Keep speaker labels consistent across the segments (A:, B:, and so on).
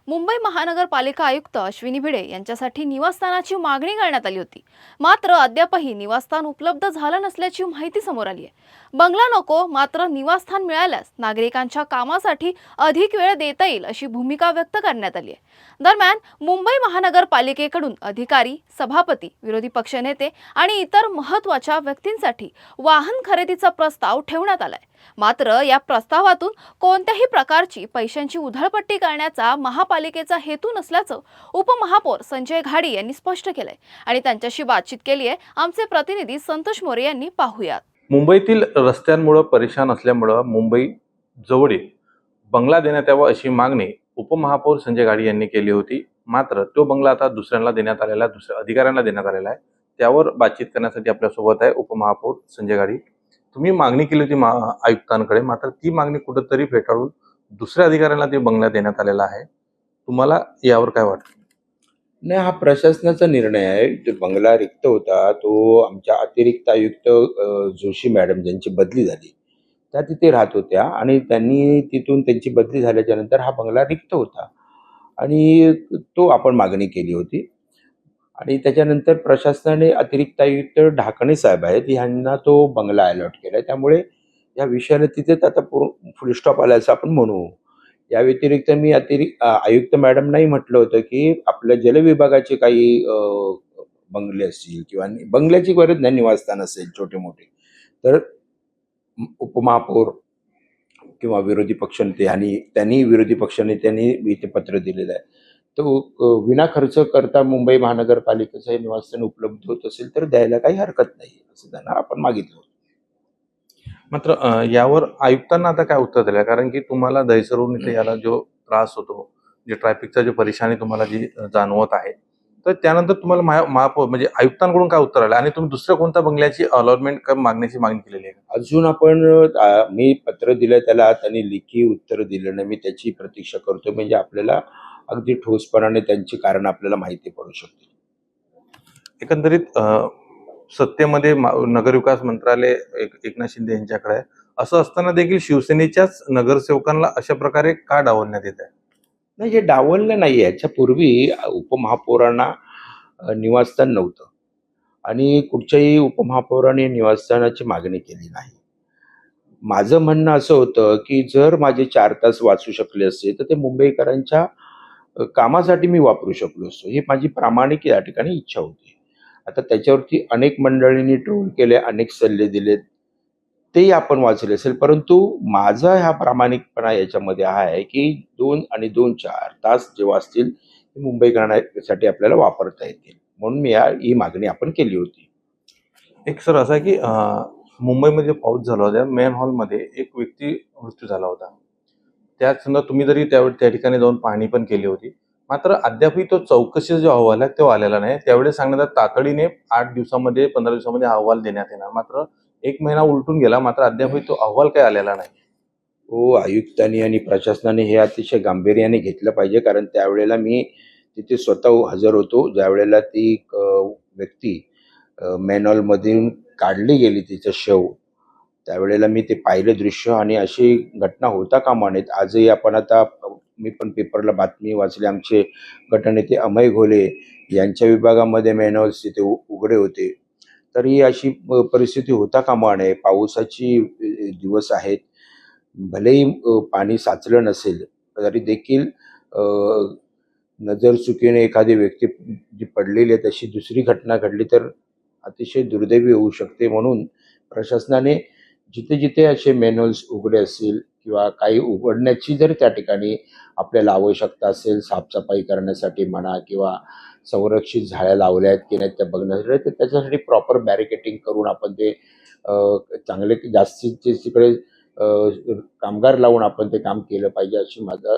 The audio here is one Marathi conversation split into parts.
A: मुंबई महानगरपालिका आयुक्त अश्विनी भिडे यांच्यासाठी निवासस्थानाची मागणी करण्यात आली होती. मात्र अद्यापही निवासस्थान उपलब्ध झालं नसल्याची माहिती समोर आली आहे. बंगला नको, मात्र निवासस्थान मिळाल्यास नागरिकांच्या कामासाठी अधिक वेळ देता येईल अशी भूमिका व्यक्त करण्यात आली आहे. दरम्यान मुंबई महानगरपालिकेकडून अधिकारी, सभापती, विरोधी पक्षनेते आणि इतर महत्त्वाच्या व्यक्तींसाठी वाहन खरेदीचा प्रस्ताव ठेवण्यात आलाय. मात्र या प्रस्तावातून कोणत्याही प्रकारची पैशांची उधळपट्टी करण्याचा महापालिकेचा हेतू नसल्याचं उपमहापौर संजय घाडी यांनी स्पष्ट केलंय आणि त्यांच्याशी बातचीत केली आहे आमचे प्रतिनिधी संतोष मोरे यांनी. पाहूयात.
B: मुंबईतील रस्त्यांमुळे परेशान असल्यामुळे मुंबई जवळ बंगला देण्यात यावा अशी मागणी उपमहापौर संजय घाडी यांनी केली होती. मात्र तो बंगला आता दुसऱ्यांना देण्यात आलेला आहे, दुसऱ्या अधिकाऱ्यांना देण्यात आलेला आहे. त्यावर बातचीत करण्यासाठी आपल्यासोबत आहे उपमहापौर संजय घाडी. तुम्ही मागणी केली होती आयुक्तांकडे, मात्र ती मागणी कुठेतरी फेटाळून दुसऱ्या अधिकाऱ्यांना ते बंगला देण्यात आलेला आहे. तुम्हाला यावर काय वाटतं?
C: नाही, हा प्रशासनाचा निर्णय आहे. जो बंगला रिक्त होता तो आमच्या अतिरिक्त आयुक्त जोशी मॅडम ज्यांची बदली झाली त्या तिथे राहत होत्या आणि त्यांनी तिथून त्यांची बदली झाल्याच्या नंतर हा बंगला रिक्त होता आणि तो आपण मागणी केली होती आणि त्याच्यानंतर प्रशासनाने अतिरिक्त आयुक्त ढाकणे साहेब आहेत ह्यांना तो बंगला अलॉट केला. त्यामुळे या विषयाला तिथेच आता फुल स्टॉप आला असं आपण म्हणू. या व्यतिरिक्त मी आयुक्त मॅडमनाही म्हटलं होतं की आपल्या जलविभागाचे काही बंगले असतील किंवा बंगल्याची गरज नाही, निवासस्थान असेल छोटे मोठे, तर उपमहापौर किंवा विरोधी पक्षनेते आणि त्यांनी विरोधी पक्षनेत्यांनी इथे पत्र दिलेलं आहे. तो विना खर्च करता मुंबई महानगरपालिकेचं हे निवासस्थान उपलब्ध होत असेल तर द्यायला काही हरकत नाही असं त्यांना आपण मागितलं होतं.
B: मात्र यावर आयुक्तांना आता काय उत्तर दिलं? कारण की तुम्हाला दहिसरहून इथे याला जो त्रास होतो, जे ट्रॅफिकचा जो परेशानी तुम्हाला जी जाणवत आहे, तर त्यानंतर तुम्हाला महापौर म्हणजे आयुक्तांकडून काय उत्तर आलं आणि तुम्ही दुसऱ्या कोणत्या बंगल्याची अलॉटमेंट मागण्याची मागणी केलेली आहे?
C: अजून आपण मी पत्र दिलं त्याला, त्यांनी लेखी उत्तर दिलं नाही. मी त्याची प्रतीक्षा करतो म्हणजे आपल्याला अगदी ठोसपणाने त्यांची कारण आपल्याला माहिती पडू शकते.
B: एकंदरीत सत्तेमध्ये नगरविकास मंत्रालय एकनाथ शिंदे यांच्याकडे आहे. असं असताना देखील शिवसेनेच्याच नगरसेवकांना अशा प्रकारे का डावलण्यात येत आहे?
C: नाही, हे डावललं नाही. याच्यापूर्वी उपमहापौरांना निवासस्थान नव्हतं आणि कुठच्याही उपमहापौराने निवासस्थानाची मागणी केली नाही. माझं म्हणणं असं होतं की जर माझे 4 तास वाचू शकले असते तर ते मुंबईकरांच्या कामासाठी मी वापरू शकलो असतो. ही माझी प्रामाणिक या ठिकाणी इच्छा होती. आता त्याच्यावरती अनेक मंडळींनी ट्रोल केले, अनेक सल्ले दिलेत, तेही आपण वाचले असेल. परंतु माझा हा प्रामाणिकपणा याच्यामध्ये हा आहे की 2 आणि 2 4 तास जेव्हा असतील ते मुंबईकरांसाठी आपल्याला वापरता येतील. म्हणून ही मागणी आपण केली होती.
B: एक सर असा की मुंबईमध्ये पाऊस झाला होता, मेन हॉलमध्ये एक व्यक्ती मृत्यू झाला होता. त्याच संदर्भात तुम्ही जरी त्या ठिकाणी जाऊन पाहणी पण केली होती. मात्र अद्यापही तो चौकशीचा जो अहवाल आहे तो आलेला नाही. त्यावेळेस सांगण्यात तातडीने 8 दिवसामध्ये 15 दिवसामध्ये हा अहवाल देण्यात येणार. मात्र 1 महिना उलटून गेला, मात्र अद्यापही तो अहवाल काही आलेला नाही.
C: हो, आयुक्तांनी आणि प्रशासनाने हे अतिशय गांभीर्याने घेतलं पाहिजे. कारण त्यावेळेला मी तिथे स्वतः हजर होतो. ज्यावेळेला ती व्यक्ती मॅनहॉलमधून काढली गेली तिचं शव, त्यावेळेला मी ते पाहिलं दृश्य आणि अशी घटना होता कामा नयेत. आजही आपण आता मी पण पेपरला बातमी वाचली. आमचे गटनेते अमय घोले यांच्या विभागामध्ये मॅनहॉल्स तिथे उघडे होते. तर ही अशी परिस्थिती होता कामा नये. पावसाची दिवस आहेत. भलेही पाणी साचलं नसेल तरी देखील नजरचुकीने एखादी व्यक्ती जी पडलेली आहे तशी दुसरी घटना घडली तर अतिशय दुर्दैवी होऊ शकते. म्हणून प्रशासनाने जिथे जिथे असे मॅनहोल्स उघडे असतील किंवा काही उघडण्याची जर त्या ठिकाणी आपल्याला आवश्यकता असेल, साफसफाई करण्यासाठी म्हणा किंवा संरक्षित झाड्या लावल्या आहेत की नाहीत त्या बघण्यासाठी, तर त्याच्यासाठी प्रॉपर बॅरिकेटिंग करून आपण ते चांगले जास्तीचे तिकडे कामगार लावून आपण ते काम केलं पाहिजे अशी माझा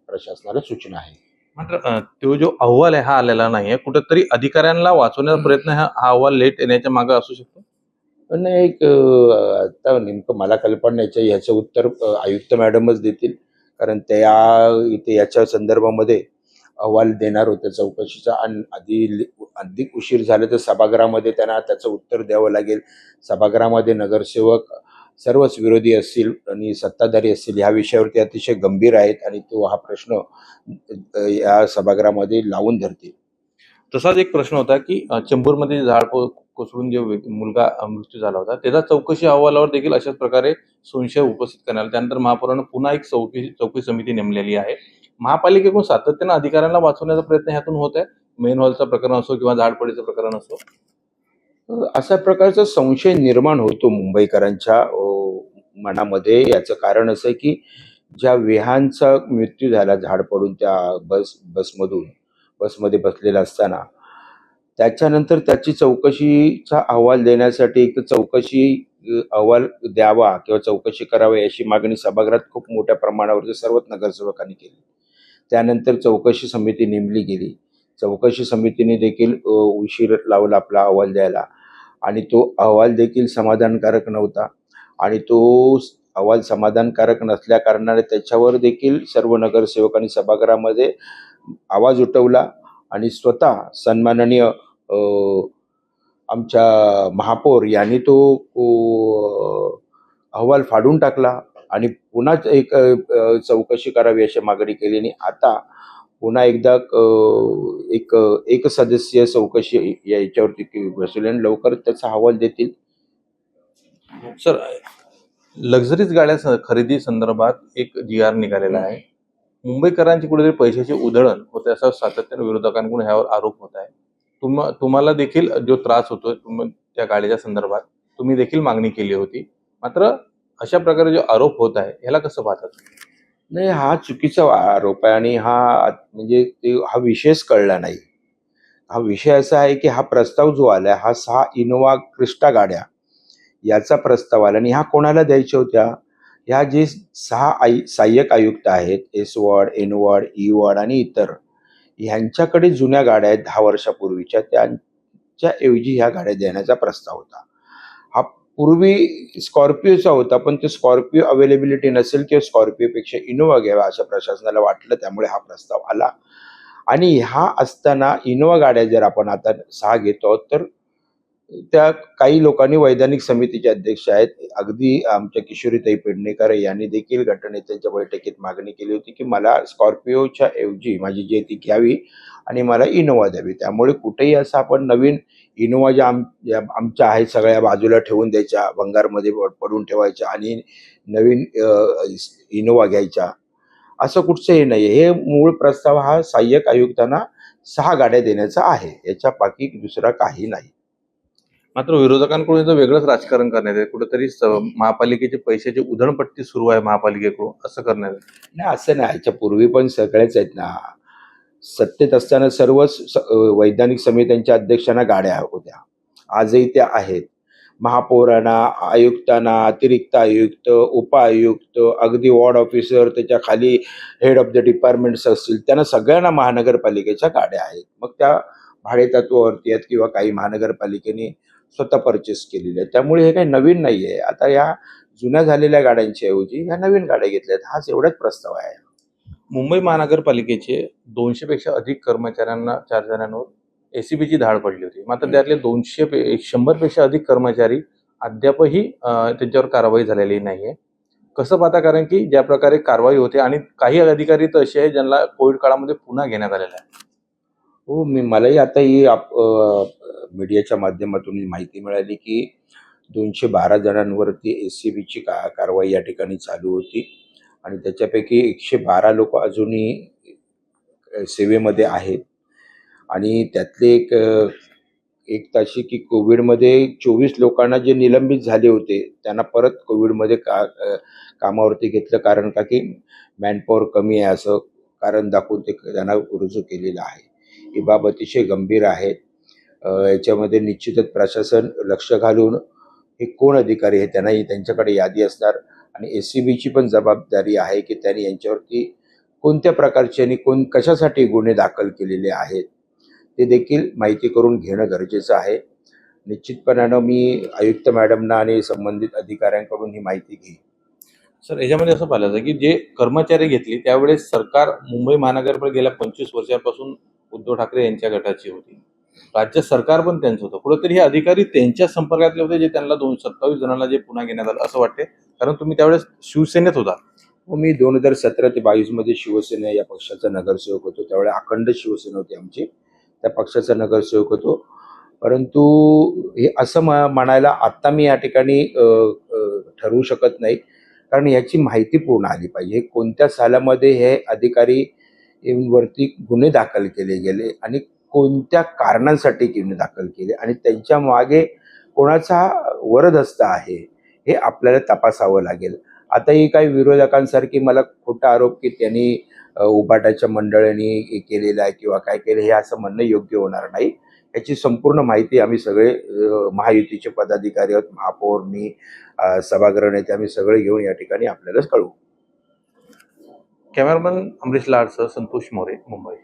C: प्रशासनाला सूचना आहे.
B: मात्र तो जो अहवाल आहे हा आलेला नाहीये. कुठेतरी अधिकाऱ्यांना वाचवण्याचा प्रयत्न हा अहवाल लेट येण्याच्या मागे असू शकतो.
C: पण एक आता नेमकं मला कल्पना नाही, ह्याचं उत्तर आयुक्त मॅडमच देतील. कारण त्या इथे याच्या संदर्भामध्ये अहवाल देणार होते चौकशीचा आणि अधिक उशीर झाला तर सभागृहामध्ये त्यांना त्याचं उत्तर द्यावं लागेल. सभागृहामध्ये नगरसेवक सर्वच विरोधी असतील आणि सत्ताधारी असतील ह्या विषयावरती अतिशय गंभीर आहेत आणि तो हा प्रश्न या सभागृहामध्ये लावून धरतील.
B: तसाच एक प्रश्न होता की चेंबूरमध्ये झाड कोसळून जो मुलगा मृत्यू झाला होता, त्याचा चौकशी अहवालावर देखील अशाच प्रकारे संशय उपस्थित करण्यात आला. त्यानंतर महापौरांना पुन्हा एक चौकशी समिती नेमलेली आहे. महापालिकेकडून सातत्यानं अधिकाऱ्यांना वाचवण्याचा प्रयत्न ह्यातून होत आहे. मेन हॉलचं प्रकरण असो किंवा झाडपडीचं प्रकरण असो.
C: अशा प्रकारचा संशय निर्माण होतो मुंबईकरांच्या मनामध्ये. याचं कारण असं आहे की ज्या विहांचा मृत्यू झाला झाड पडून त्या बसमध्ये बसलेला असताना, त्याच्यानंतर त्याची चौकशीचा अहवाल देण्यासाठी एक चौकशी अहवाल द्यावा किंवा चौकशी करावी अशी मागणी सभागृहात खूप मोठ्या प्रमाणावरती सर्वच नगरसेवकांनी केली. त्यानंतर चौकशी समिती नेमली गेली. चौकशी समितीने देखील उशीर लावला आपला अहवाल द्यायला आणि तो अहवाल देखील समाधानकारक नव्हता आणि तो अहवाल समाधानकारक नसल्या कारणाने त्याच्यावर देखील सर्व नगरसेवकांनी सभागृहामध्ये आवाज उठवला आणि स्वतः सन्माननीय आमच्या महापौर यांनी तो अहवाल फाडून टाकला आणि पुन्हा एक चौकशी करावी अशी मागणी केली आणि आता पुन्हा एकदा एक सदस्यीय चौकशी याच्यावरती बसवली आणि लवकर त्याचा अहवाल देतील.
B: सर, लक्झरीज गाड्या खरेदी संदर्भात एक जी.आर. निघालेला आहे. मुंबईकरांची कुठेतरी पैशाची उधळण होते असा सातत्याने विरोधकांकडून ह्यावर आरोप होत आहे. तुम्हाला देखील जो त्रास होतोय त्या गाडीच्या संदर्भात तुम्ही देखील मागणी केली होती. मात्र अशा प्रकारे जो आरोप होत आहे ह्याला कसं पाहतात?
C: नाही, हा चुकीचा आरोप आहे आणि हा विषयच कळला नाही. हा विषय असा आहे की हा प्रस्ताव जो आलाय हा 6 इनोव्हा क्रिस्टा गाड्या याचा प्रस्ताव आला आणि ह्या कोणाला द्यायच्या होत्या? ह्या जे 6 सहाय्यक आयुक्त आहेत, S ward, N ward, E ward आणि इतर, ह्यांच्याकडे जुन्या गाड्या आहेत 10 वर्षापूर्वीच्या, त्यांच्या ऐवजी ह्या गाड्या देण्याचा प्रस्ताव होता. हा पूर्वी स्कॉर्पिओचा होता, पण ते स्कॉर्पिओ अवेलेबिलिटी नसेल किंवा स्कॉर्पिओपेक्षा इनोव्हा घ्यावा असं प्रशासनाला वाटलं, त्यामुळे हा प्रस्ताव आला. आणि हा असताना इनोव्हा गाड्या जर आपण आता 6 घेतो आहोत, तर त्या काही लोकांनी वैधानिक समितीचे अध्यक्ष आहेत, अगदी आमच्या किशोरीताई पेडणेकर यांनी देखील गटनेत्यांच्या बैठकीत मागणी केली होती की मला स्कॉर्पिओच्या ऐवजी माझी जे ती घ्यावी आणि मला इनोव्हा द्यावी. त्यामुळे कुठेही असं आपण नवीन इनोव्हा ज्या आमच्या आहेत सगळ्या बाजूला ठेवून द्यायच्या, भंगारमध्ये पडून ठेवायच्या आणि नवीन इनोव्हा घ्यायच्या, असं कुठचंही नाही. हे मूळ प्रस्ताव हा सहाय्यक आयुक्तांना 6 गाड्या देण्याचा आहे, याच्या बाकी दुसरा काही नाही.
B: मात्र विरोधकांकडून इथं वेगळंच राजकारण करण्यात येते. कुठेतरी महापालिकेची पैशाची उधळपट्टी सुरू आहे महापालिकेकडून असं करण्यात येते.
C: नाही, असं नाही. याच्या पूर्वी पण सगळेच आहेत ना. सत्तेत असताना सर्वच वैधानिक समित्यांच्या अध्यक्षांना गाड्या होत्या, आजही त्या आहेत. महापौरांना, आयुक्तांना, अतिरिक्त आयुक्त, उपआयुक्त, अगदी वॉर्ड ऑफिसर, त्याच्या खाली हेड ऑफ द डिपार्टमेंट्स असतील, त्यांना सगळ्यांना महानगरपालिकेच्या गाड्या आहेत. मग त्या भाडेतत्वावरती आहेत किंवा काही महानगरपालिकेने स्वतः परचेस केलेल्या आहेत. त्यामुळे हे काही नवीन नाही आहे. आता या जुन्या झालेल्या गाड्यांच्या ऐवजी ह्या नवीन गाड्या घेतल्यात, हाच एवढाच प्रस्ताव आहे.
B: मुंबई महानगरपालिकेचे 200 पेक्षा अधिक कर्मचाऱ्यांवर एसीबीची धाड पडली होती. मात्र त्यातले 100 पेक्षा अधिक कर्मचारी अद्यापही त्यांच्यावर कारवाई झालेली नाहीये. कसं पाहता? कारण की ज्या प्रकारे कारवाई होते आणि काही अधिकारी तर असे आहेत ज्यांना कोविड काळामध्ये पुन्हा घेण्यात आलेला आहे.
C: हो, मलाही आता ही मीडियाच्या माध्यमातून ही माहिती मिळाली की 212 जणांवरती एसीबीची कारवाई या ठिकाणी चालू होती आणि त्याच्यापैकी 112 लोक अजूनही सेवेमध्ये आहेत आणि त्यातले एक ताशी की कोविडमध्ये 24 लोकांना जे निलंबित झाले होते त्यांना परत कोविडमध्ये कामावरती घेतलं, कारण का की मॅनपॉवर कमी आहे असं कारण दाखवून ते त्यांना रुजू केलेलं आहे. ही बाब अतिशय गंभीर आहे. याच्यामध्ये निश्चितच प्रशासन लक्ष घालून हे कोण अधिकारी आहे त्यांनाही त्यांच्याकडे यादी असणार आणि एसीबीची पण जबाबदारी आहे की त्यांनी यांच्यावरती कोणत्या प्रकारचे आणि कशासाठी गुन्हे दाखल केलेले आहेत ते देखील माहिती करून घेणं गरजेचं आहे. निश्चितपणानं मी आयुक्त मॅडमना आणि संबंधित अधिकाऱ्यांकडून ही माहिती घेईन.
B: सर, याच्यामध्ये असं पाहिलं जातं की जे कर्मचारी घेतली त्यावेळेस सरकार मुंबई महानगरपालिका गेल्या 25 वर्षांपासून उद्धव ठाकरे यांच्या गटाची होती. राज्य सरकार पण त्यांचं होतं. कुठेतरी हे अधिकारी त्यांच्या संपर्कातले होते जे त्यांना 27 जणांना जे पुन्हा घेण्यात आलं असं वाटते. कारण तुम्ही त्यावेळेस शिवसेनेत होता.
C: व मी 2017 ते 22 मध्ये शिवसेना या पक्षाचा नगरसेवक होतो. त्यावेळी अखंड शिवसेना होती आमची. त्या पक्षाचा नगरसेवक होतो. परंतु हे असं म्हणायला आत्ता मी या ठिकाणी ठरवू शकत नाही. कारण याची माहिती पूर्ण आली पाहिजे. कोणत्या सालामध्ये हे अधिकारी वरती गुन्हे दाखल केले गेले आणि कोणत्या कारणांसाठी गुन्हे दाखल केले आणि त्यांच्या मागे कोणाचा वरदहस्त आहे हे आपल्याला तपासावं लागेल. आता ही काही विरोधकांसारखी मला खोटा आरोप की त्यांनी उबाटाच्या मंडळांनी हे केलेलं आहे किंवा काय केलं हे असं म्हणणं योग्य होणार नाही. याची संपूर्ण माहिती आम्ही सगळे महायुतीचे पदाधिकारी आहोत, महापौर, मी, सभागृह नेते आम्ही सगळे घेऊन या ठिकाणी आपल्यालाच कळवू.
B: कॅमेरामन अमरीश लाडसह संतोष मोरे, मुंबई.